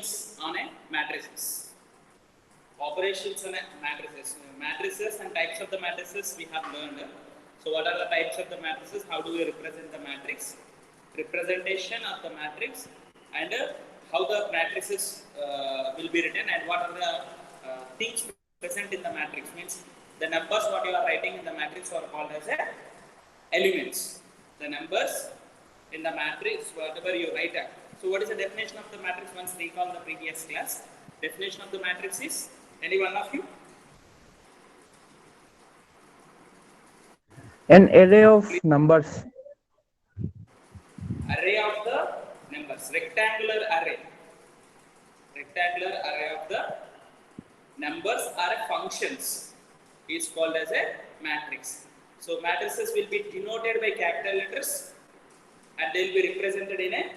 operations on a matrices. Operations on a matrices. Matrices and types of the matrices we have learned. So what are the types of the matrices? How do we represent the matrix? Representation of the matrix, and how the matrices will be written, and what are the things present in the matrix. Means the numbers what you are writing in the matrix are called as elements. The numbers in the matrix, whatever you write. So what is the definition of the matrix? Once recall the previous class. Definition of the matrix is, any one of you? An array of numbers. Array of the numbers. Rectangular array. Rectangular array of the numbers are functions is called as a matrix. So matrices will be denoted by capital letters, and they will be represented in a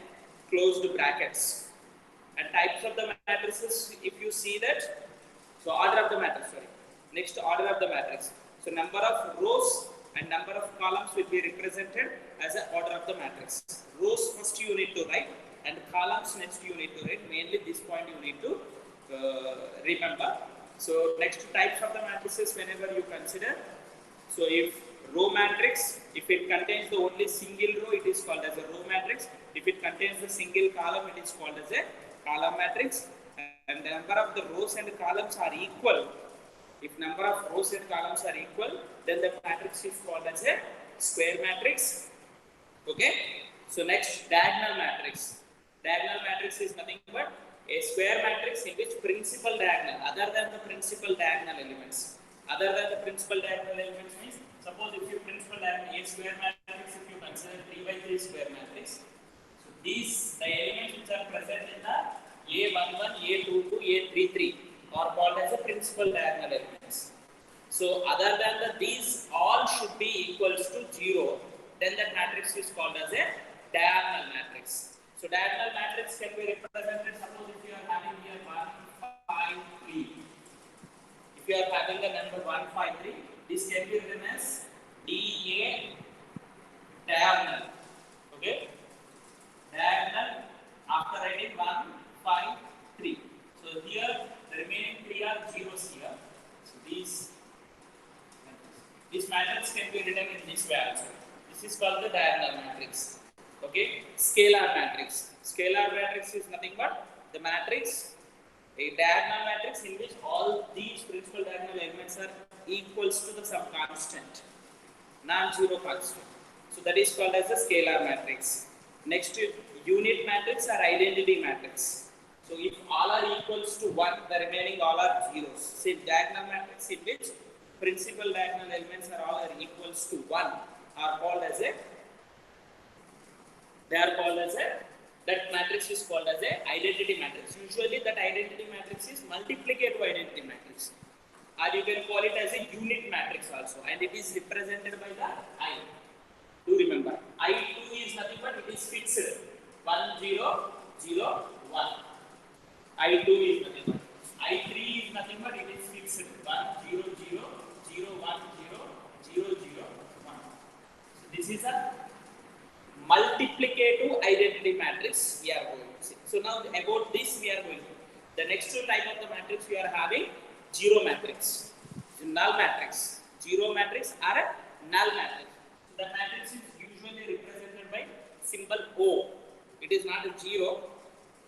closed brackets. And types of the matrices, if you see that, so order of the matrix, sorry. Next, order of the matrix. So number of rows and number of columns will be represented as an order of the matrix. Rows first you need to write, and columns next you need to write. Mainly this point you need to remember. So next, types of the matrices whenever you consider. So if row matrix, if it contains the only single row, it is called as a row matrix. If it contains the single column, it is called as a column matrix. And the number of the rows and columns are equal. If number of rows and columns are equal, then the matrix is called as a square matrix. Okay. So next, diagonal matrix. Diagonal matrix is nothing but a square matrix in which principal diagonal, other than the principal diagonal elements. Other than the principal diagonal elements means, suppose if you principal diagonal A square matrix, if you consider 3 by 3 square matrix, so these, the elements which are present in the A11, A22, A33 are called as the principal diagonal elements. So other than the, these all should be equals to 0, then that matrix is called as a diagonal matrix. So diagonal matrix can be represented, suppose if you are having here 1, 5, 3. If you are having the number 1, 5, 3, this can be written as DA diagonal. Okay? Diagonal after writing 1, 5, 3. So here the remaining 3 are zeros here. So this matrix can be written in this way also. This is called the diagonal matrix. Okay? Scalar matrix. Scalar matrix is nothing but the matrix, a diagonal matrix in which all these principal diagonal elements are equals to the some constant, non-zero constant. So that is called as a scalar matrix. Next, unit matrix or identity matrix. So if all are equals to 1, the remaining all are zeros. Say diagonal matrix in which principal diagonal elements are all are equals to 1 are called as a, they are called as a, that matrix is called as a identity matrix. Usually that identity matrix is multiplicative identity matrix, or you can call it as a unit matrix also, and it is represented by the I. Do remember, I2 is nothing but it is fixed 1 0 0 1. I2 is nothing but, I3 is nothing but it is fixed 1 0 0 0 1 0 0 0 1. So this is a multiplicative identity matrix we are going to see. So now about this we are going to. The next type of the matrix we are having zero matrix, null matrix. Zero matrix or a null matrix. So the matrix is usually represented by symbol O. It is not a zero.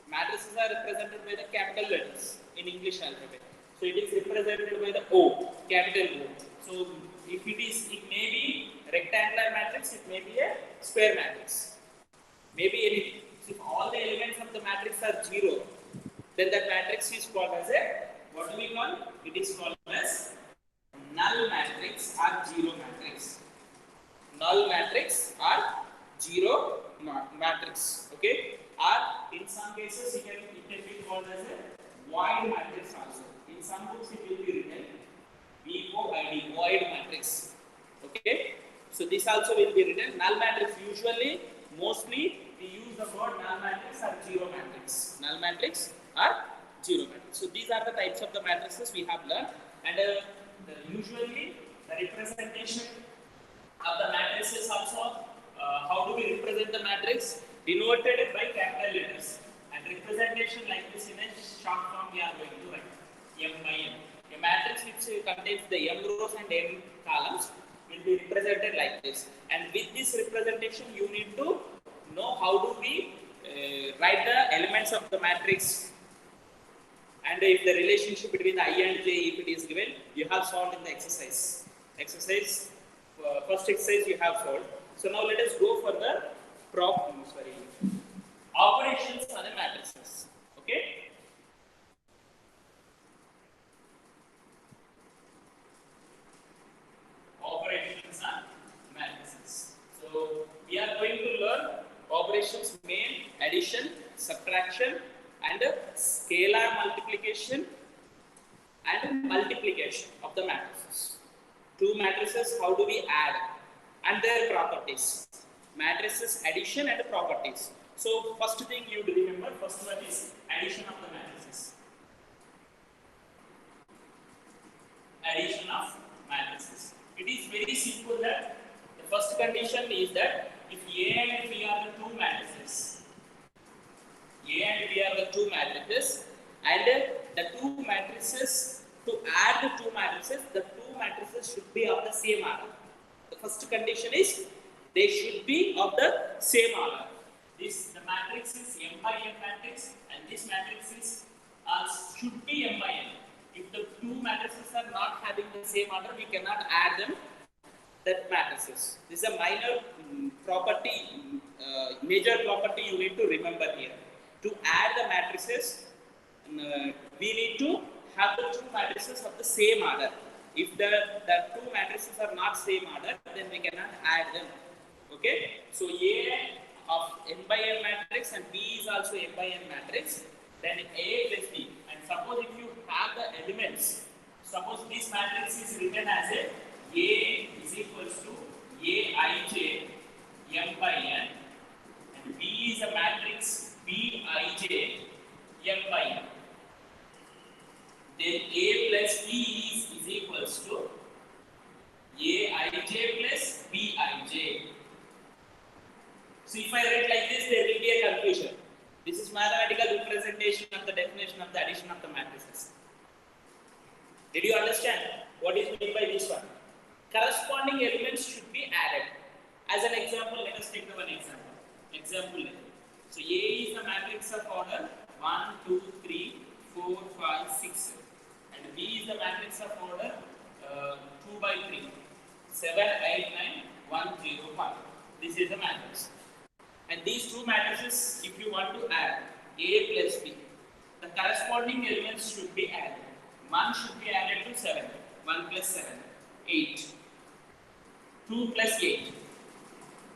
Matrices are represented by the capital letters in English alphabet. So it is represented by the O, capital O. So if it is, it may be rectangular matrix, it may be a square matrix, maybe anything. So if all the elements of the matrix are 0, then that matrix is called as a, what do we call? It is called as null matrix or zero matrix. Null matrix or zero matrix. Okay? Or in some cases it can be called as a void matrix also. In some books it will be written VOID, void matrix. Okay? So this also will be written. Null matrix, usually, mostly we use the word null matrix or zero matrix. Null matrix or zero matrix. So these are the types of the matrices we have learned, and usually the representation of the matrices also. How do we represent the matrix? Denoted by capital letters. And representation like this in a short form we are going to write m by n. A matrix which contains the m rows and m columns will be represented like this. And with this representation, you need to know how do we write the elements of the matrix, and if the relationship between I and j, if it is given, you have solved in the exercise. First exercise you have solved. So now let us go for the operations on the matrices. Okay. Operations on matrices. So we are going to learn operations main, addition, subtraction, and scalar multiplication and multiplication of the matrices. Two matrices, how do we add, and their properties. Matrices addition and properties. So first thing you remember, first one is addition of the matrices. Addition of matrices. It is very simple that the first condition is that if A and B are the two matrices, A and B are the two matrices, and the two matrices, to add the two matrices, the two matrices should be of the same order. The first condition is they should be of the same order. The matrix is m by n matrix, and this matrix is should be m by n. If the two matrices are not having the same order, we cannot add them. That matrices. This is a minor property, major property you need to remember here. To add the matrices, we need to have the two matrices of the same order. If the two matrices are not same order, then we cannot add them. Okay? So A of n by n matrix and B is also n by n matrix. Then A plus B. And suppose if you have the elements, suppose this matrix is written as A is equals to Aij m by n, and B is a matrix Bij m by n. Then A plus B is equals to Aij plus Bij. So if I write like this, there will be a confusion. This is mathematical representation of the definition of the addition of the matrices. Did you understand what is meant by this one? Corresponding elements should be added. As an example, let us take the one example. Example. So A is a matrix of order 1, 2, 3, 4, 5, 6. And B is the matrix of order 2 by 3, 7, 8, 9, 1, 0, 1. This is the matrix. And these two matrices, if you want to add A plus B, the corresponding elements should be added. 1 should be added to 7. 1 plus 7, 8. 2 plus 8.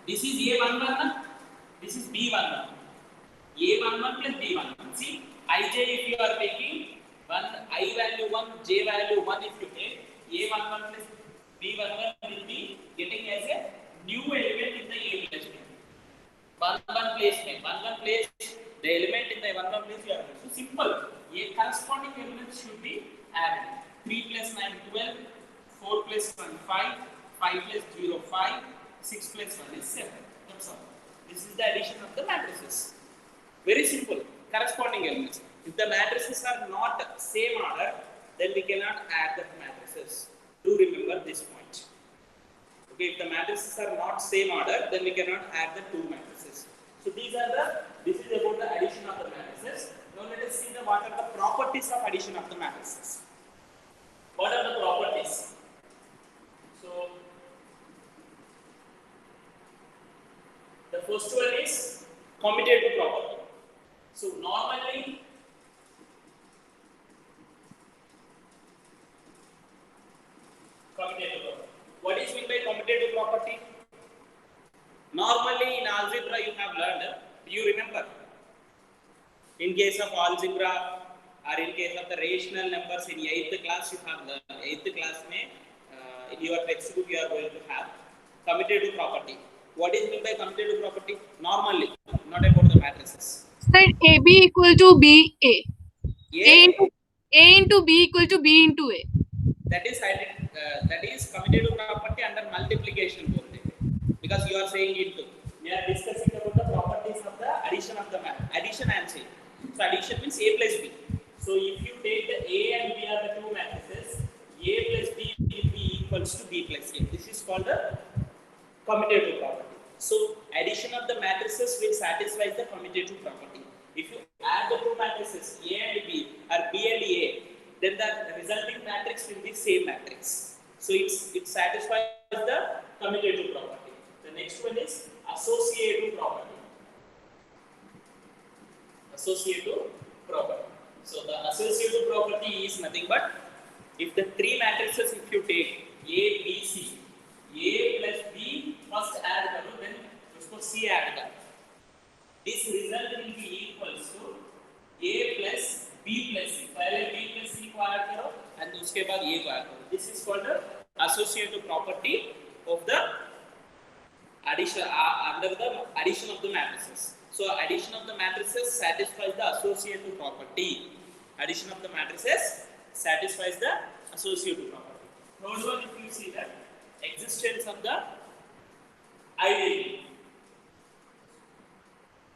This is A11, this is B11. A11 plus B11. See, Ij if you are taking I value 1, J value 1, if you take, A11 plus B11 will be getting as a new element in the A plus B. 1 place, the element in the 1 place you are. So simple. A corresponding element should be added. 3 plus 9, 12, 4 plus 1, 5, 5 plus 0, 5, 6 plus 1 is 7. That's all. This is the addition of the matrices. Very simple. Corresponding elements. If the matrices are not same order, then we cannot add the matrices. Do remember this point. Okay, if the matrices are not same order, then we cannot add the two matrices. So this is about the addition of the matrices. Now let us see what are the properties of addition of the matrices. What are the properties? So the first one is commutative property. So normally commutative property. What is meant by commutative property? Normally in algebra you have learned, do you remember? In case of algebra or in case of the rational numbers in 8th class you have learned. 8th class in your textbook you are going to have commutative property. What is meant by commutative property? Normally, not about the matrices. Sir, AB equal to BA. A into B equal to B into A. That is commutative property under multiplication only. Because you are saying into. We are discussing about the properties of the addition of the addition I am saying. So addition means A plus B. So if you take the A and B are the two matrices, A plus B will be equals to B plus A. This is called the commutative property. So addition of the matrices will satisfy the commutative property. If you add the two matrices A and B or B and A, then the resulting matrix will be same matrix. So it satisfies the commutative property. The next one is associative property. Associative property. So the associative property is nothing but if the three matrices if you take A, B, C, A plus B first add करो then उसको C add करो. This result will be equals to A plus B plus C. पहले B plus C को add करो and उसके बाद A को add करो. This is called the associative property of the addition under the addition of the matrices. So addition of the matrices satisfies the associative property. Addition of the matrices satisfies the associative property. Third one, if you see that existence of the identity.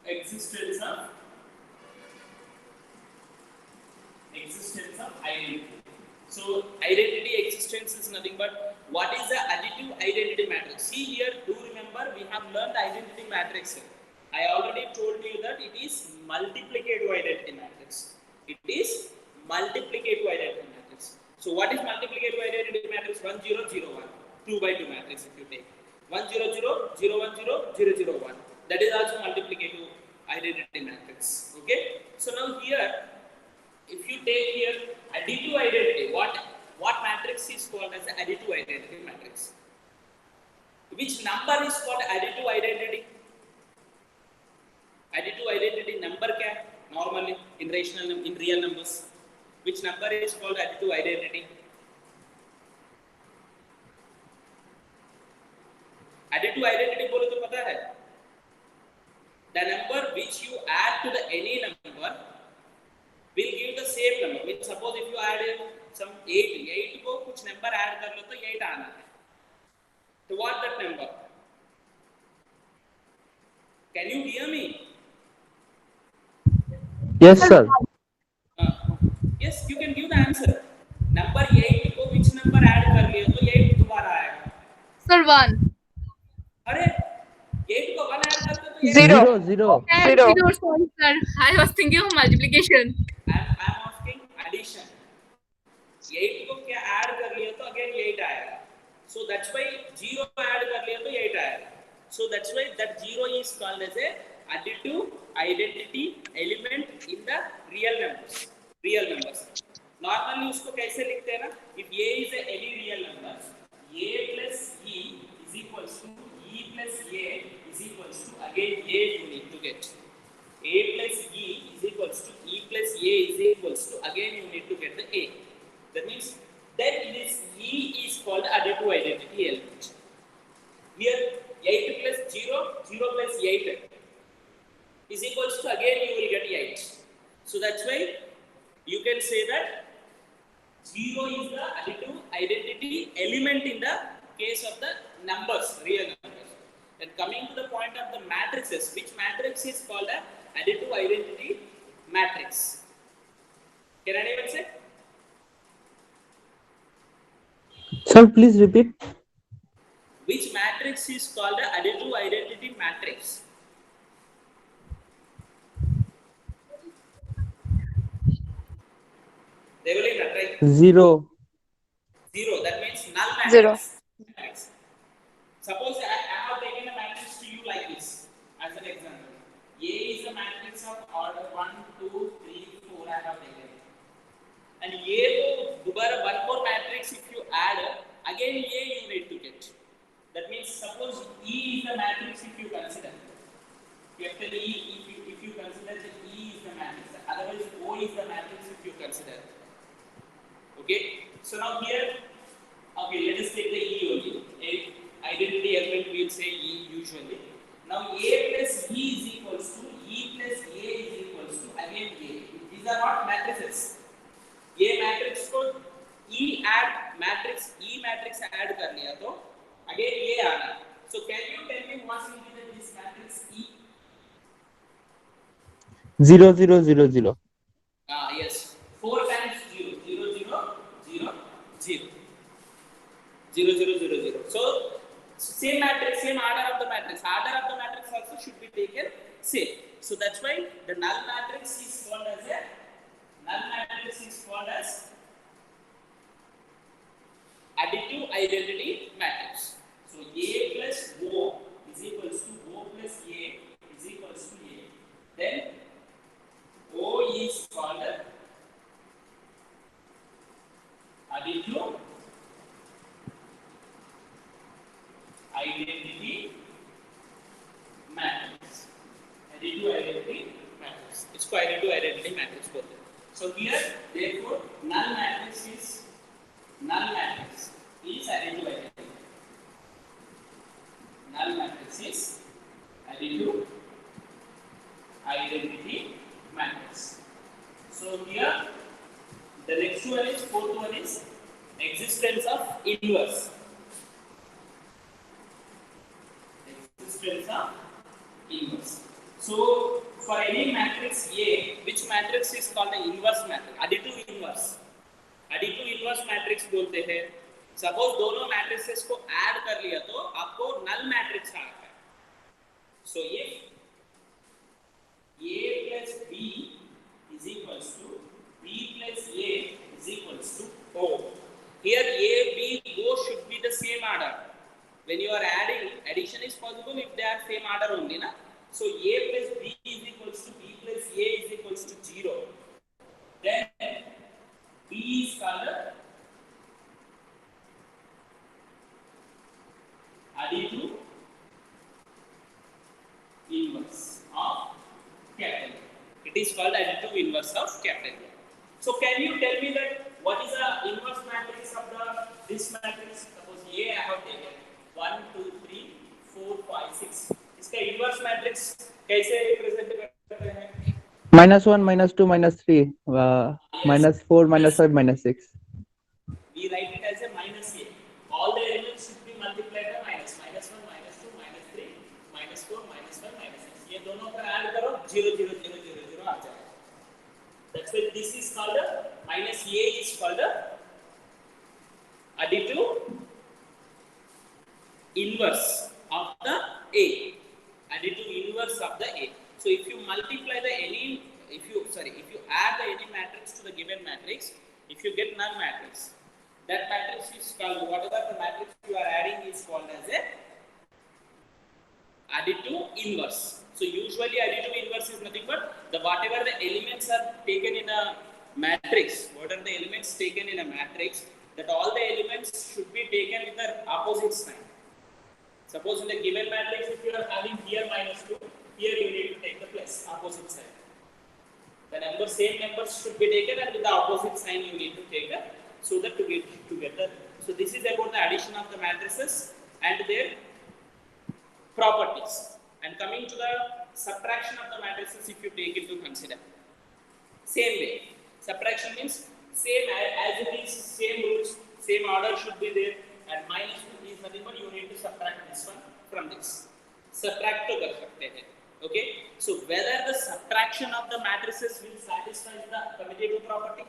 Existence of identity. So identity existence is nothing but what is the additive identity matrix. See here, do remember we have learned identity matrix. I already told you that it is multiplicative identity matrix. It is multiplicative identity matrix. So what is multiplicative identity matrix? 1 0 0 1. 2 by 2 matrix if you take. 1 0 0 0 1 0 0 0 1. That is also multiplicative identity matrix. Okay. So now here, if you take here additive identity, what matrix is called as additive identity matrix? Which number is called additive identity? Additive identity number क्या है? Normally in real numbers, which number is called additive identity? Additive identity बोले तो पता है? The number which you add to the any number will give the same number. Means suppose if you add some 8 को कुछ number add कर लो तो 8 आना है. So what that number? Can you hear me? Yes, sir. Yes, you can give the answer. Number 8 को which number add कर लिया तो 8 दोबारा आएगा. Sir, 1. अरे 8 को 1 add करते तो 0 0. Sorry, sir. I was thinking of multiplication. I'm asking addition. 8 को क्या add कर लिया तो again 8 आएगा. So that's why 0 add कर लिया तो 8 आएगा. So that's why that 0 is called as a additive identity element in the real numbers. Real numbers. Normally उसको कैसे लिखते हैं ना? If A is any real number, A plus E is equals to E plus A is equals to again A you need to get. A plus E is equals to E plus A is equals to again you need to get the A. That means then this E is called additive identity element. Here 8 plus 0, 0 plus 8 is equals to again you will get 8. So that's why you can say that 0 is the additive identity element in the case of the numbers, real numbers. Then coming to the point of the matrices, which matrix is called a additive identity matrix? Can anyone say? Sir, please repeat. Which matrix is called a additive identity matrix? Development, right? 0. 0. That means null matrix. 0. Matrix. Suppose I have taken a matrix to you like this as an example. A is a matrix of order 1, 2, 3, 4. I have taken. And A to दोबारा one more matrix if you add again A you need to get. That means suppose E is the matrix if you consider. You have to E if you consider that E is the matrix. Otherwise O is the matrix if you consider. Okay. So now here, okay, let us take the E only. A identity element we will say E usually. Now A plus E is equals to E plus A is equals to again A. These are not matrices. A matrix को E add matrix E matrix add कर लिया तो again A आना. So can you tell me what will be this matrix E? 0 0 0 0. Yes, 4 times 0, 0 0 0 0 0 0 0 0. So same matrix, same order of the matrix. Order of the matrix also should be taken same. So that's why the null matrix is called as a null matrix is called as additive identity matrix. So A plus O is equals to O plus A is equals to A. Then O is called additive identity matrix. Additive identity matrix. It's called additive identity matrix. So here, therefore, null matrix is additive identity. Null matrix is additive identity matrix. So here, the next one is fourth one is existence of inverse. Existence of inverse. So for any matrix A, which matrix is called the inverse matrix? Additive inverse. Additive inverse matrix बोलते हैं. Suppose दोनों matrices को add कर लिया तो आपको null matrix आता है. So if A plus B is equals to B plus A is equals to O. Here A, B, O should be the same order. When you are adding, addition is possible if they are same order only, na? So A plus B is equals to B plus A is equals to 0. Then B is called additive inverse of capital A. It is called additive inverse of capital A. So can you tell me that what is the inverse matrix of this matrix? Suppose A I have taken 1, 2, 3, 4, 5, 6. इसका inverse matrix कैसे represent करते हैं? -1 -2 -3 -4 -5 -6. We write it as a minus A. All the elements should be multiplied by minus. -1, -2, -3, -4, -5, -6. ये दोनों का add करो 0 0 0 0 0 आ जाएगा. That's why this is called minus A is called additive inverse of the A. Additive inverse of the A. So if you multiply the if you add the any matrix to the given matrix, if you get null matrix, that matrix is called, whatever the matrix you are adding is called as a additive inverse. So usually additive inverse is nothing but the whatever the elements are taken in a matrix, what are the elements taken in a matrix, that all the elements should be taken with the opposite sign. Suppose in the given matrix, if you are having here -2, here you need to take the plus, opposite sign. The same numbers should be taken and with the opposite sign you need to take it, so that to get together. So this is about the addition of the matrices and their properties. And coming to the subtraction of the matrices, if you take it to consider. Same way. Subtraction means same as it is, same rules, same order should be there. And -2 is nothing but you need to subtract this one from this. Subtract to कर सकते हैं. Okay. So whether the subtraction of the matrices will satisfy the commutative property?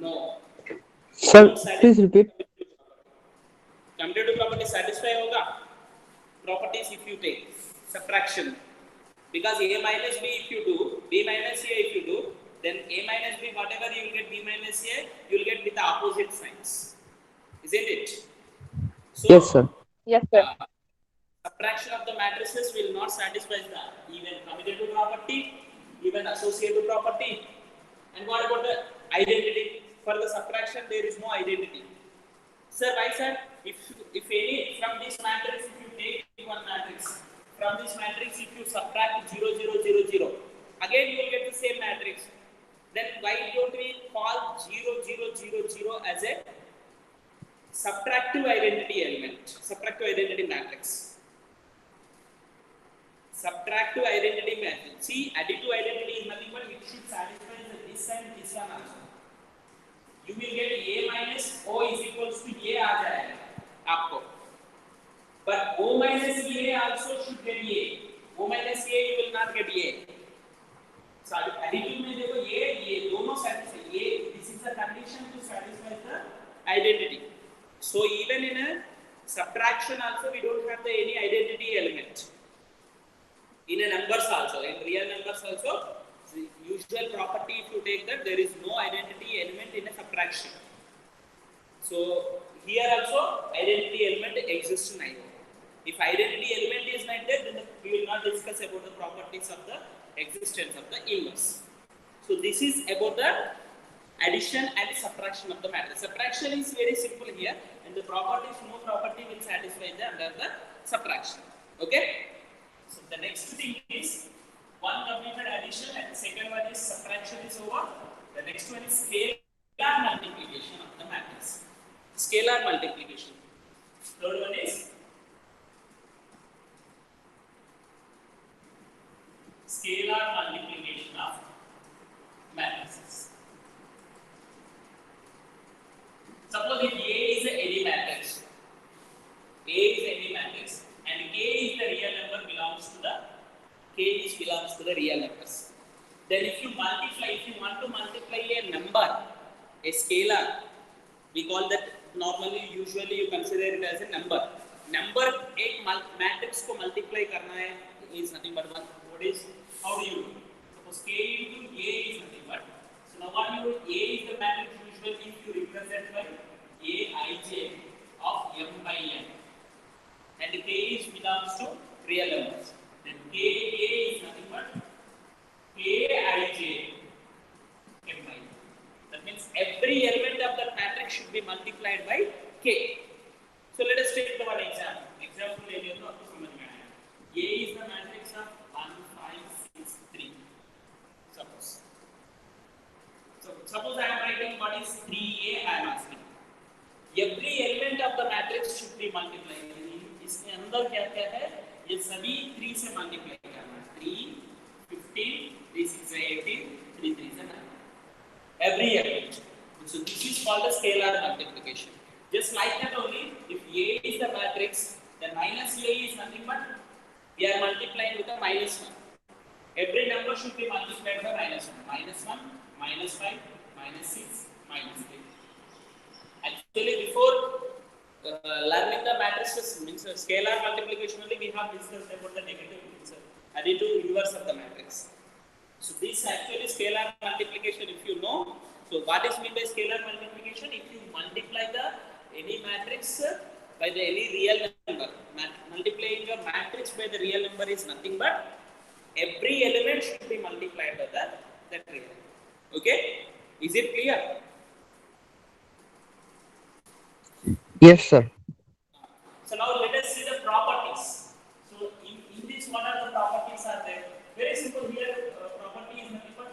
No. Sir, please repeat. Commutative property satisfy होगा. Properties if you take subtraction, because A minus B if you do, B minus A if you do, then A minus B whatever you will get B minus A, you will get with the opposite signs, isn't it? So, Yes, sir. Yes, sir. Subtraction of the matrices will not satisfy the even commutative property, even associative property. And what about the identity? For the subtraction, there is no identity. Sir, why sir? If any from this matrix, if you take one matrix, from this matrix, if you subtract 0 0 0 0, again you will get the same matrix. Then why don't we call 0 0 0 0 as a subtractive identity element, subtractive identity matrix? Subtractive identity matrix. See, additive identity is nothing but it should satisfy this and this one also. You will get A minus O is equals to A आ जाएगा आपको. But O minus A also should get A. O minus A you will not get A. So additive में देखो ये दोनों satisfy ये this is the condition to satisfy the identity. So even in a subtraction also we don't have the any identity element. In a numbers also, in real numbers also, the usual property if you take that there is no identity element in a subtraction. So here also identity element exists in IO. If identity element is not there, then we will not discuss about the properties of the existence of the inverse. So this is about the addition and subtraction of the matrix. Subtraction is very simple here, and the properties, no property will satisfy the under the subtraction. Okay. So the next thing is one completed addition, and the second one is subtraction is over. The next one is scalar multiplication of the matrix. Scalar multiplication. Third one is scalar multiplication of matrices. Suppose if A is any matrix, A is any matrix, and K is the real number belongs to the belongs to the real numbers. Then if you want to multiply a number, a scalar, we call that normally usually you consider it as a number. Number एक matrix को multiply करना है is nothing but one. What is how do you do? Suppose K into A is nothing but. So now what you do? A is the matrix usually if you represent by Aij of m by n, and K is belongs to real numbers. Then K is nothing but Kij m by n. That means every element of that matrix should be multiplied by K. So let us take the one example. Example ले लिया तो आपको समझ में आएगा. A is the matrix of 1, 5, 6, 3. Suppose I am writing what is 3A. I am asking. Every element of the matrix should be multiplied. इसके अंदर क्या क्या है? ये सभी 3 से multiply करना है. 3, 15, 3 6 18, 3 3 9. Every element. So this is called a scalar multiplication. Just like that only, if A is the matrix, then minus A is nothing but we are multiplying with a minus 1. Every number should be multiplied by minus 1. Minus 1, minus 5, minus 6, minus 8. Actually, before learning the matrices, means scalar multiplication only, we have discussed about the negative, additive inverse of the matrix. So this actually scalar multiplication, if you know. So what is meant by scalar multiplication? If you multiply the any matrix by the any real number, multiplying your matrix by the real number is nothing but every element should be multiplied by that real number. Okay? Is it clear? Yes, sir. So now let us see the properties. So in this, what are the properties are there? Very simple here. Property is nothing but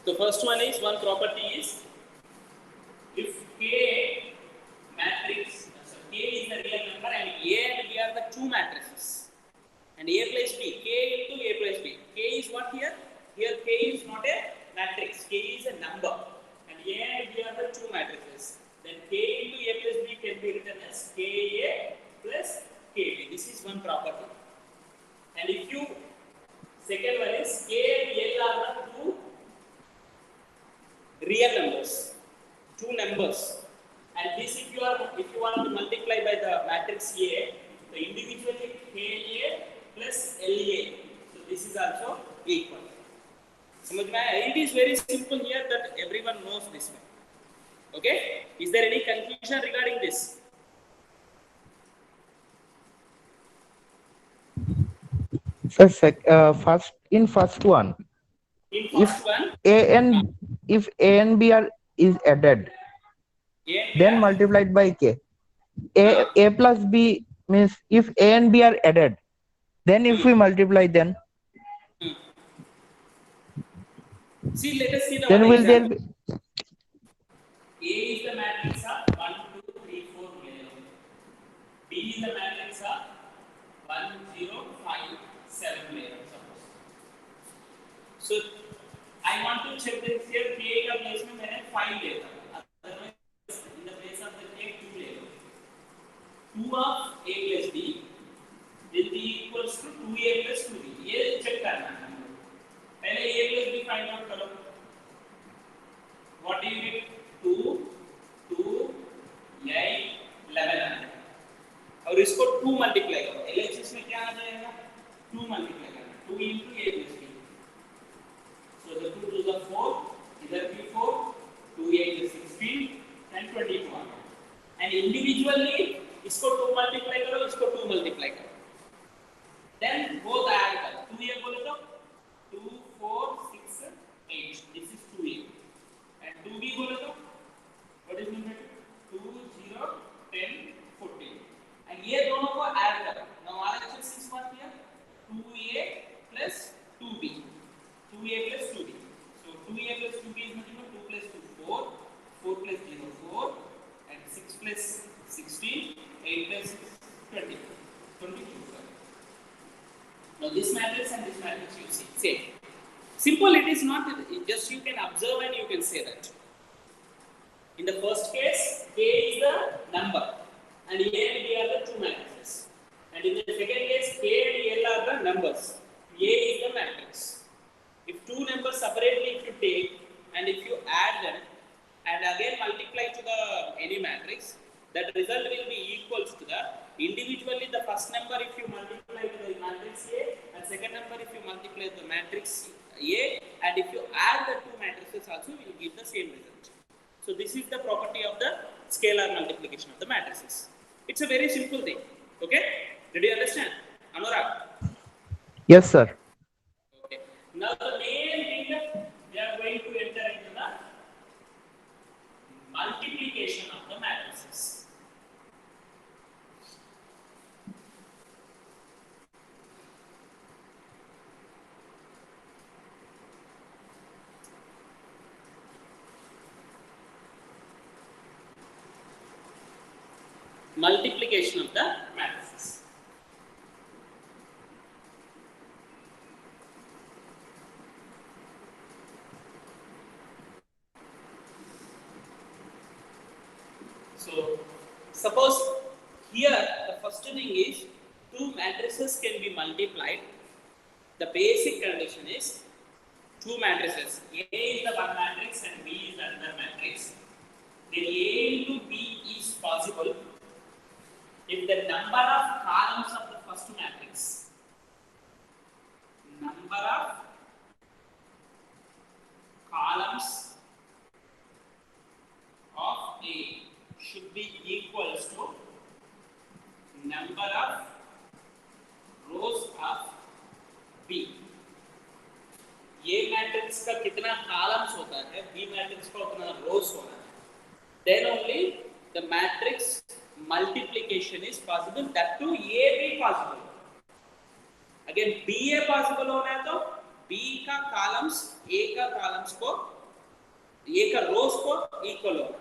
the first one is one property is if K matrix, so K is the real number and A and B are the two matrices, and A plus B, K into A plus B. K is what here? Here K is not a matrix, K is a number, and A and B are the two matrices. Then K into A plus B can be written as Ka plus Kb. This is one property. And if you, second one is K and L are the two real numbers, two numbers. And this if you want to multiply by the matrix A, so individually Ka plus La. So this is also equal. समझ में आया? It is very simple here that everyone knows this one. Okay? Is there any confusion regarding this? Sir, first one, In first one, if A and B is added, then multiplied by K. A plus B means if A and B are added, then if we multiply then see, let us see the then one will there example. be A is the matrix of 1, 2, 3, 4 layer. B is the matrix of 1, 0, 5, 7 layer. So I I want to check this here. K का place में मैंने 5 लेता हूँ. Otherwise, in the place of the K 2 ले लो. 2 of A plus B will be equals to 2A plus 2B. ये check करना है. पहले A plus B find out करो. What do you get? 2, 2, 8, 11. और इसको 2 मल्टीप्लाई करो. LHS में क्या आ जाएगा? 2 मल्टीप्लाई करना. 2 into A plus B. So the 2 2s are 4. इधर भी 4. 2 8 is 16 and 22. And individually इसको 2 मल्टीप्लाई करो, इसको 2 मल्टीप्लाई करो. Then both add करो. 2A बोले तो 2 4 6 8. This is 2A. And 2B बोले तो what is numerator? 2 0 10 14. And ये दोनों को ऐड करो. Now RHS is what here? 2A plus 2B. 2A plus 2B. So 2A plus 2B is nothing but 2 plus 2 4. 4 plus 0 4. And 6 plus 16. 8 plus 20. 22. Now this matrix and this matrix you see. Same. Simple it is not. Just you can observe and you can say that. In the first case, K is the number and A and B are the two matrices. And in the second case, K and L are the numbers. A is the matrix. If two numbers separately if you take and if you add them and again multiply to the any matrix, that result will be equals to the individually the first number if you multiply to the matrix A and second number if you multiply the matrix A and if you add the two matrices also will give the same result. So this is the property of the scalar multiplication of the matrices. It's a very simple thing. Okay? Did you understand? Anurag? Yes, sir. Okay. Now the main thing that we are going to enter into the multiplication of the matrices. Multiplication of the matrices. So, suppose here the first thing is two matrices can be multiplied. The basic condition is two matrices. A is the one matrix and B is the other matrix. Then A into B is possible if the number of columns of the first matrix, number of columns of A should be equals to number of rows of B. A matrix का कितना columns होता है, B matrix का उतना रोज होना है. Then only the matrix multiplication is possible. That too A be possible. Again B A possible होना है तो B का कॉलम्स A का कॉलम्स को A का रोज को इक्वल होगा.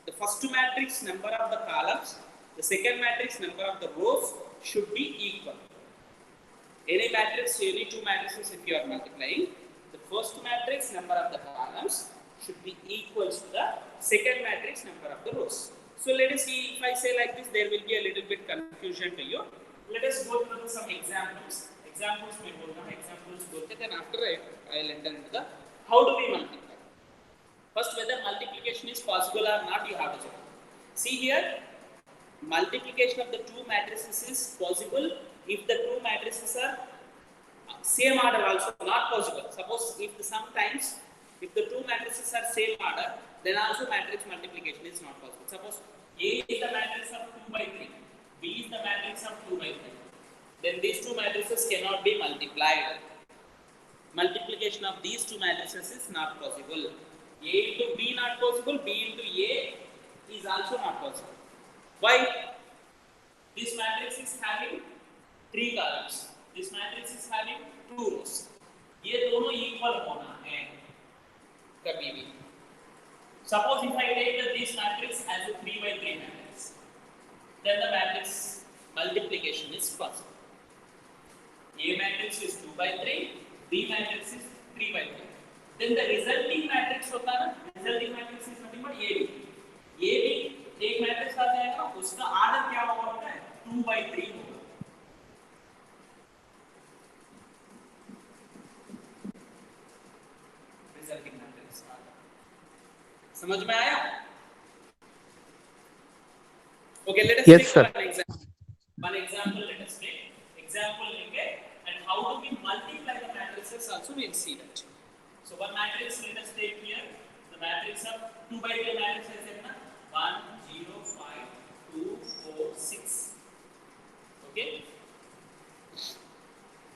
The first matrix number of the columns, the second matrix number of the rows should be equal. Any matrix, any two matrices if you are multiplying, the first matrix number of the columns should be equals to the second matrix number of the rows. So let us see, if I say like this, there will be a little bit confusion to you. Let us go through some examples. Examples may hold on, examples bolte, then after I will enter into the how do we multiply. First, whether multiplication is possible or not, you have to check. See here, multiplication of the two matrices is possible if the two matrices are same order also not possible. Suppose if sometimes if the two matrices are same order, then also matrix multiplication is not possible. Suppose A is the matrix of 2 by 3, B is the matrix of 2 by 3. Then these two matrices cannot be multiplied. Multiplication of these two matrices is not possible. A into B not possible, B into A is also not possible. Why? This matrix is having 3 columns. This matrix is having 2 rows. ये दोनों equal होना है कभी भी. Suppose if I take this matrix as a 3 by 3 matrix, then the matrix multiplication is possible. A matrix is 2 by 3, B matrix is 3 by 3. then the resulting matrix होता है ना, resulting matrix is nothing but AB. AB एक matrix आ जाएगा, उसका order क्या होगा पता है? 2/3 होगा. Resulting matrix समझ में आया? Okay, let us Yes, take sir. one example. One example, let us take. Example लेंगे, and how do we multiply the matrices also we'll see that. So one matrix let us take here. The matrix of 2/3 matrix is ना 1 0 5 2 4 6. Okay.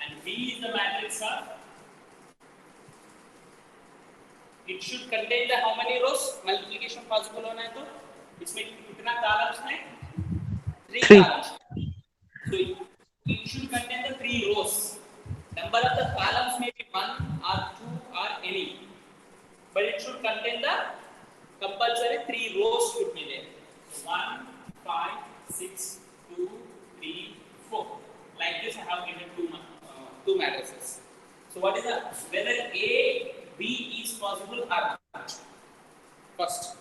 And B is the matrix of. It should contain the how many rows? Multiplication possible होना है तो इसमें कितना columns है? 3 Three. columns. So it should contain the 3 rows. Number of the columns may be 1 or 2 or any, but it should contain the compulsory 3 rows should be there. So 1, 5, 6, 2, 3, 4. Like this, I have given two matrices. So what is the whether A, B is possible or not? First.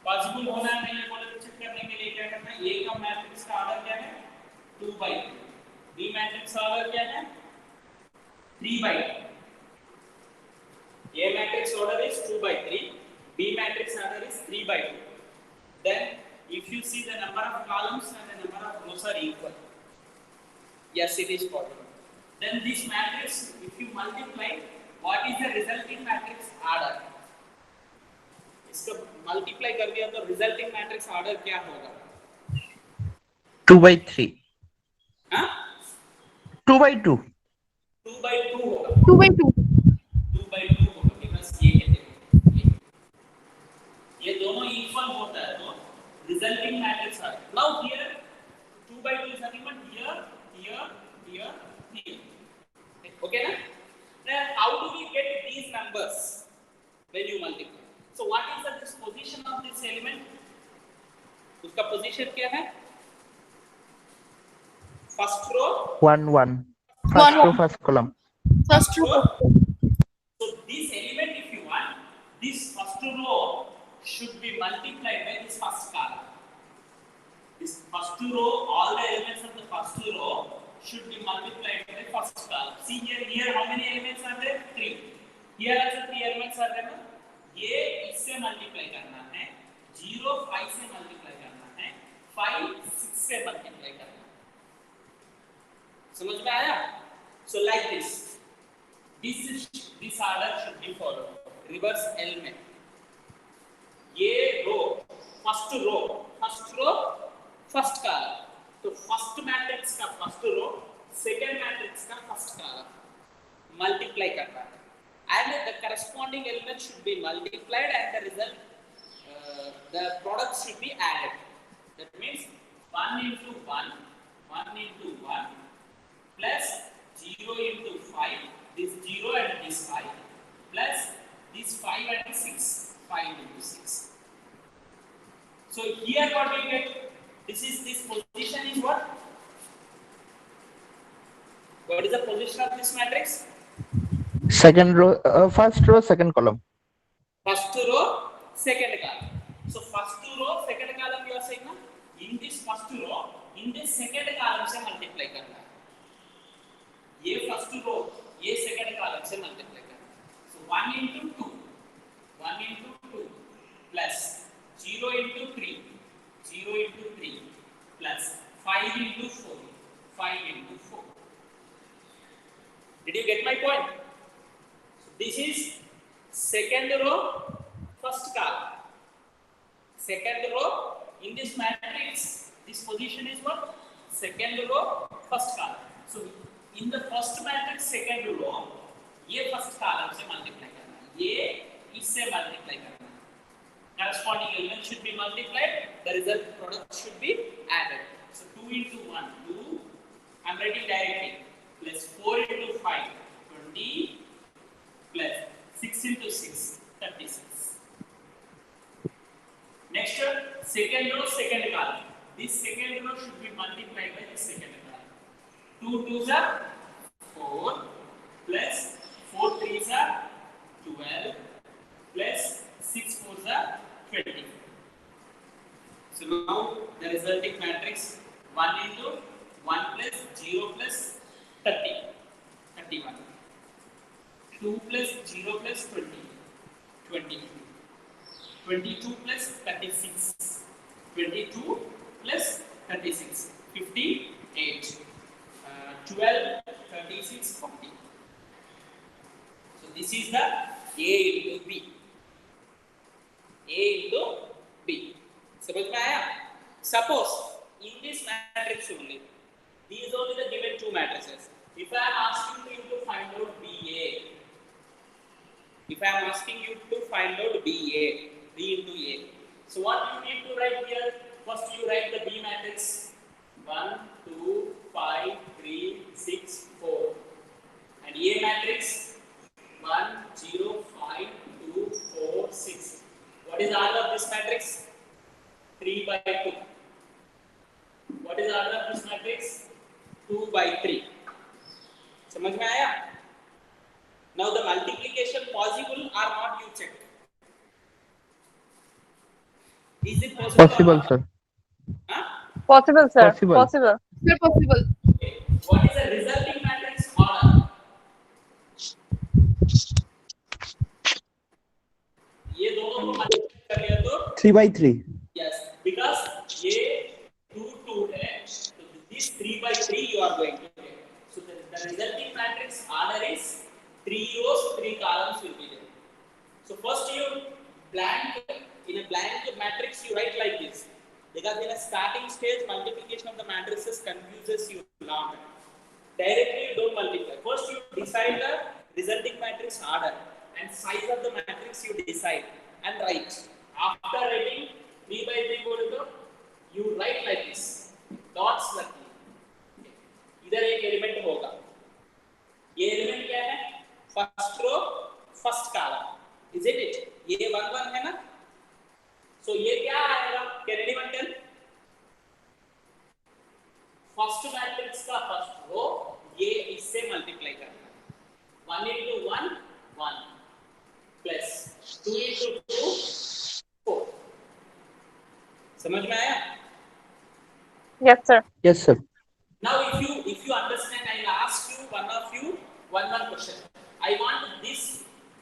Possible होना है नहीं बोले तो check करने के लिए क्या करना है? ए का मैट्रिक्स का ऑर्डर क्या है? 2/3. बी मैट्रिक्स का ऑर्डर क्या है? 3/2. A matrix order is 2/3. B matrix order is 3/2. Then, if you see the number of columns and the number of rows are equal, yes, it is possible. Then this matrix, if you multiply, what is the resulting matrix order? इसको multiply कर दिया तो resulting matrix order क्या होगा? 2/3. हाँ? 2/2. 2/2 होगा. 2/2. 2/2 होगा because ये दोनों इक्वल होता है तो resulting matrix order. Now here 2/2 is nothing but here. Okay ना? Then how do we get these numbers when you multiply? So what is the position of this element? उसका position क्या है? First row. 1 1. First row, first column. First row. So this element, if you want, this first row should be multiplied by this first column. This first row, all the elements of the first row should be multiplied by the first column. See here how many elements are there? 3. Here also 3 elements are there. ये इससे multiply करना है, 0 5 से multiply करना है, 5 6 से multiply करना है. समझ में आया? So like this order should be followed. Reverse L में ये row first row first column, तो फर्स्ट मैट्रिक्स का फर्स्ट रो, सेकंड मैट्रिक्स का फर्स्ट कॉलम मल्टीप्लाई करना है. And the corresponding element should be multiplied and the result, the product should be added. That means 1 into 1 plus 0 into 5, this 0 and this 5, plus this 5 and 6, 5 into 6. So here what we get? This position is what? What is the position of this matrix? Second row, first row, second column. First row, second column. So first row, second column you are saying na? In this first row, in this second column से multiply करना है. ये first row, ये second column से multiply करना है. So 1 into 2 plus 0 into 3 plus 5 into 4. Did you get my point? This is second row, first column. Second row in this matrix, this position is what? Second row, first column. So in the first matrix, second row, ये first column से multiply करना है, ये इससे multiply करना है. Corresponding element should be multiplied. The result product should be added. So 2 into 1, 2. I'm writing directly. Plus 4 into 5, 20. Plus 6 into 6, 36. Next, second row, second column. This second row should be multiplied by this second column. 2 2s are 4 plus 4 3s are 12 plus 6 4s are 20. So now the resulting matrix 1 into 1 plus 0 plus 30, 31. 2 plus 0 plus 20, 22. 22 plus 36, 22 plus 36, 58. 12, 36, 40. So this is the A into B. A into B. समझ में आया? Suppose in this matrix only, these only the given two matrices. If I am asking you to find out BA, if I am asking you to find out BA, B into A, so what you need to write here? First you write the B matrix. 1, 2, 5, 3, 6, 4. And A matrix 1, 0, 5, 2, 4, 6. What is the order of this matrix? 3 by 2. What is the order of this matrix? 2 by 3. समझ में आया? Now the multiplication possible or not, you check. Is it possible? Possible, sir. Huh? Possible, sir. Possible. Possible. Sir, possible. Okay. What is the resulting matrix order? ये दोनों को multiply कर लिया तो 3 by 3. yes, because ये 2 2 है, so this 3 by 3 you are going to get. So the resulting matrix order is 3 rows, 3 columns will be there. So first you blank, in a blank matrix you write like this, because in a starting stage multiplication of the matrices confuses you a lot. Directly you don't multiply. First you decide the resulting matrix order and size of the matrix you decide and write. After writing 3 by 3 बोले तो you write like this, dots रखिए. इधर एक element होगा. ये element क्या है? First row, first column. Is it? ये 1 1 है ना? So ये क्या आएगा? Can anyone tell? First matrix का फर्स्ट रो ये इससे मल्टीप्लाई करना है. 1 into 1 1 plus 2 into 2 4. समझ में आया? Yes, sir. Yes, sir. Now if you understand, I'll ask you one question. I want this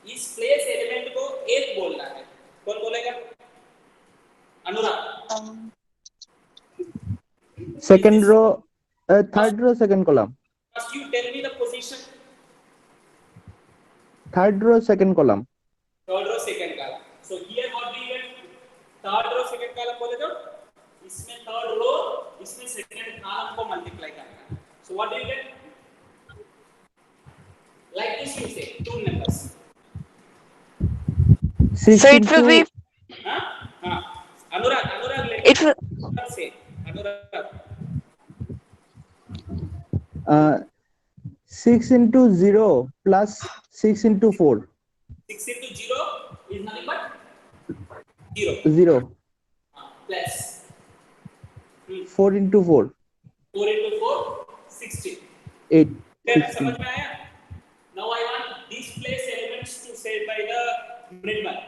इस place element को एक बोलना है. कौन बोलेगा? अनुराग. Second row, third row, second column. First you tell me the position. Third row, second column. Third row, second column. So here what we get? Third row, second column बोले तो इसमें third row, इसमें second column को multiply करना है. So what do you get? Like this you say two numbers. 6 So it will be. हाँ हाँ. Anurag It will. say Anurag. 6 into 0 plus 6 into 4. 6 into 0 is nothing but 0. 0. Plus 4 into 4. 4 into 4 16. 8. Then 16. समझ में आया? Now I want these place elements to say by the middle.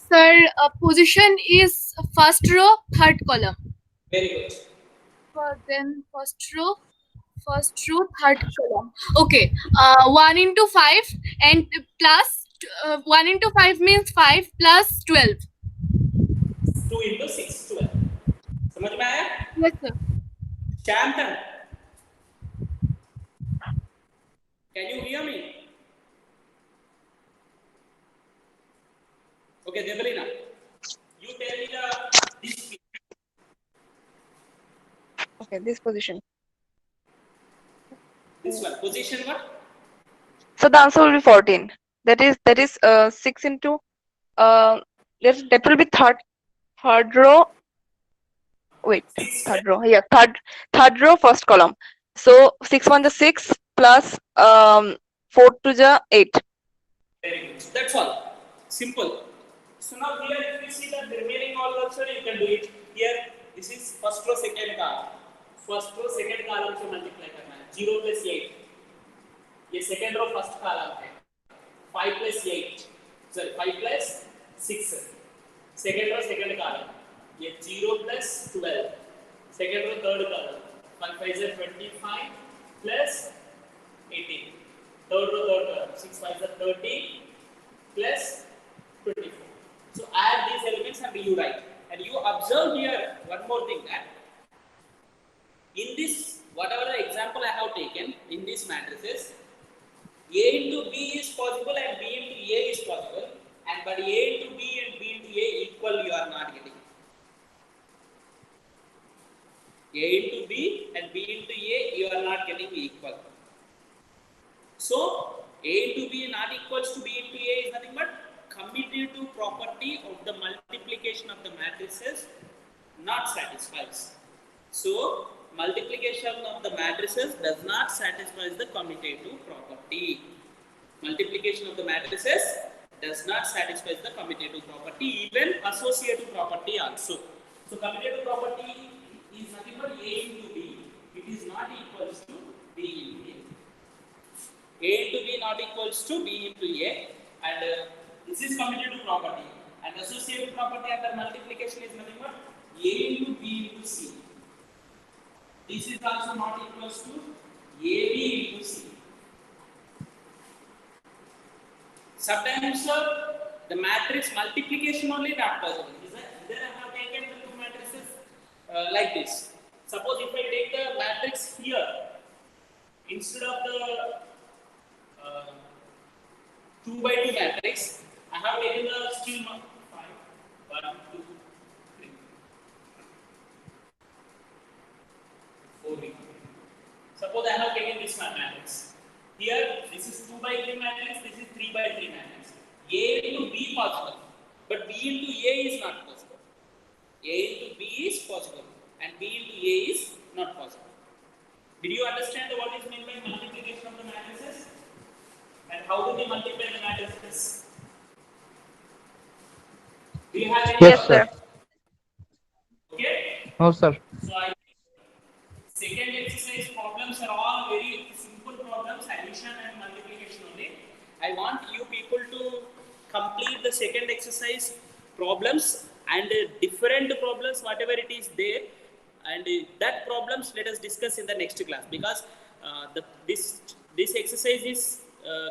Sir, position is first row, third column. Very good. Then first row, third column. Okay. 1 into 5 and plus 1 into 5 means 5 plus 12. 2 into 6 12. समझ में आया? Yes, sir. Chantan, can you hear me? Okay, Debalina, you tell me this. Okay, this position. This one position what? So the answer will be 14. That is 6 into that will be third row. Wait, third row. Yeah, third row, first column. So 6 1 the 6 plus 4 to the 8. Very good. That's all. Simple. So now here if you see the remaining all also you can do it. Here this is first row second column. First row second column से multiply करना है. 0 plus 8. ये second row first column है 5 plus 8 sorry 5 plus 6 second row second column ये 0 plus 12 second row third column 1 5 is 25 plus 18 third row third column 6 5 is 30 plus 24 so add these elements and you write and you observe here one more thing that in this whatever the example I have taken in these matrices A into B is possible and B into A is possible and but A into B and B into A equal you are not getting. A into B and B into A you are not getting equal. So A into B not equals to B into A is nothing but commutative property of the multiplication of the matrices not satisfies. So multiplication of the matrices does not satisfy the commutative property. Multiplication of the matrices does not satisfy the commutative property, even associative property also. So commutative property is nothing but A into B. It is not equals to B into A. A into B not equals to B into A, and this is commutative property. And associative property under multiplication is nothing but A into B into C. This is also not equals to AB into C. Sometimes the matrix multiplication only not possible. There I have taken the two matrices like this. Suppose if I take the matrix here instead of the 2 by 2 matrix, I have taken the still 5, 1, 2, 3, 4. Suppose I have taken this matrix. Here, this is 2 by 3 matrix, this is 3 by 3 matrix. A into B possible, but B into A is not possible. A into B is possible, and B into A is not possible. Did you understand what is meant by multiplication of the matrices? And how do we multiply the matrices? Do you have any Yes, doubt? sir. Okay? No, sir. So second exercise problems are all very simple problems, addition and multiplication only. I want you people to complete the second exercise problems and different problems, whatever it is there, and that problems let us discuss in the next class, because this exercise is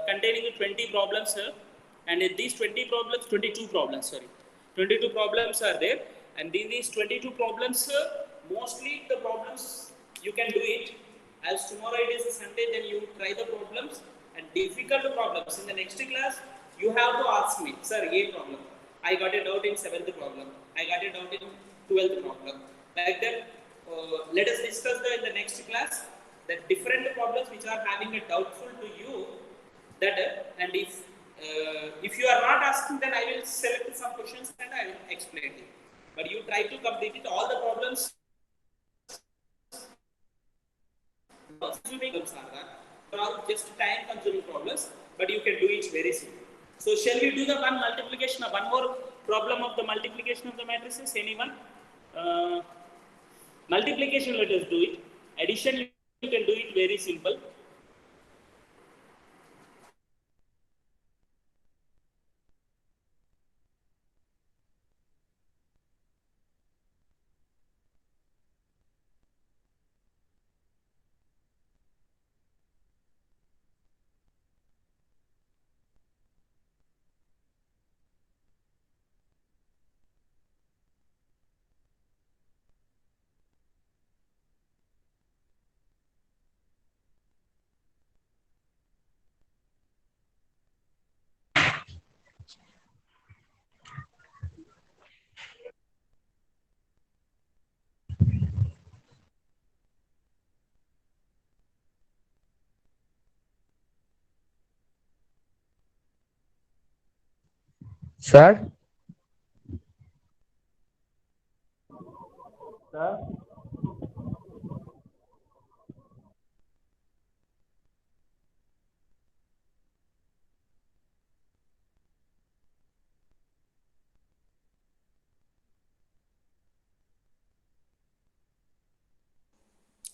containing 20 problems, and these 22 problems, sorry, 22 problems are there, and in these 22 problems, mostly the problems you can do it. As tomorrow it is a Sunday, then you try the problems, and difficult problems in the next class you have to ask me, sir, a problem I got a doubt in 7th problem, I got a doubt in 12th problem, like that. Let us discuss in the next class the different problems which are having a doubtful to you, that and if you are not asking, then I will select some questions and I will explain it, but you try to complete it. All the problems consuming are all just time consuming problems, but you can do it very soon. So shall we do the one multiplication of one more problem of the multiplication of the matrices? Anyone? Multiplication, let us do it. Addition, you can do it very simple. Sir?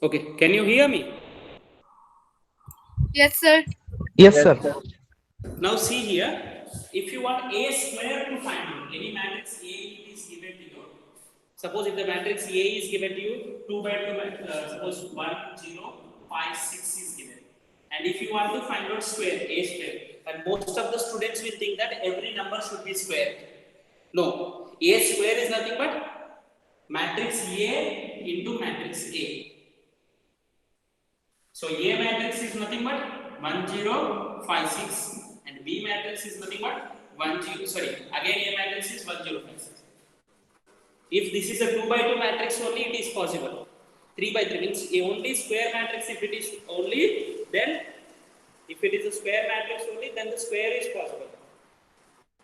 Okay, can you hear me? Yes, sir. Yes, sir. Now see here, if you want A square to find out, any matrix A is given to you. Suppose if the matrix A is given to you, 2 by 2, suppose 1, 0, 5, 6 is given. And if you want to find out square, A square, and most of the students will think that every number should be square. No, A square is nothing but matrix A into matrix A. So A matrix is nothing but 1, 0, 5, 6, and B matrix is nothing but 1, 0. Sorry, again A matrix is 1, 0, 5, 6. If this is a 2 by 2 matrix only, it is possible. 3 by 3 means only square matrix. If it is only, then if it is a square matrix only, then the square is possible.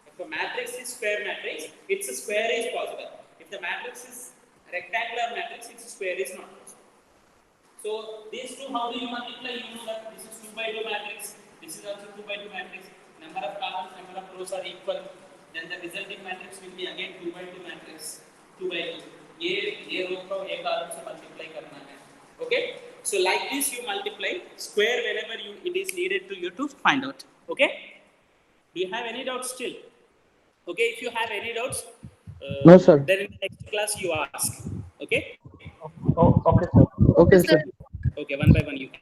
If a matrix is square matrix, its square is possible. If the matrix is rectangular matrix, its square is not possible. So these two, how do you multiply? You know that this is 2 by 2 matrix. This is also 2 by 2 matrix. Number of columns, number of rows are equal. Then the resulting matrix will be again 2 by 2 matrix. 2 by 2. ये row को एक column से multiply करना है. Okay? So like this you multiply square whenever it is needed to you to find out. Okay? Do you have any doubts still? Okay, if you have any doubts, No, sir. then in the next class you ask. Okay? Okay, sir. Okay, sir. Okay, one by one you can.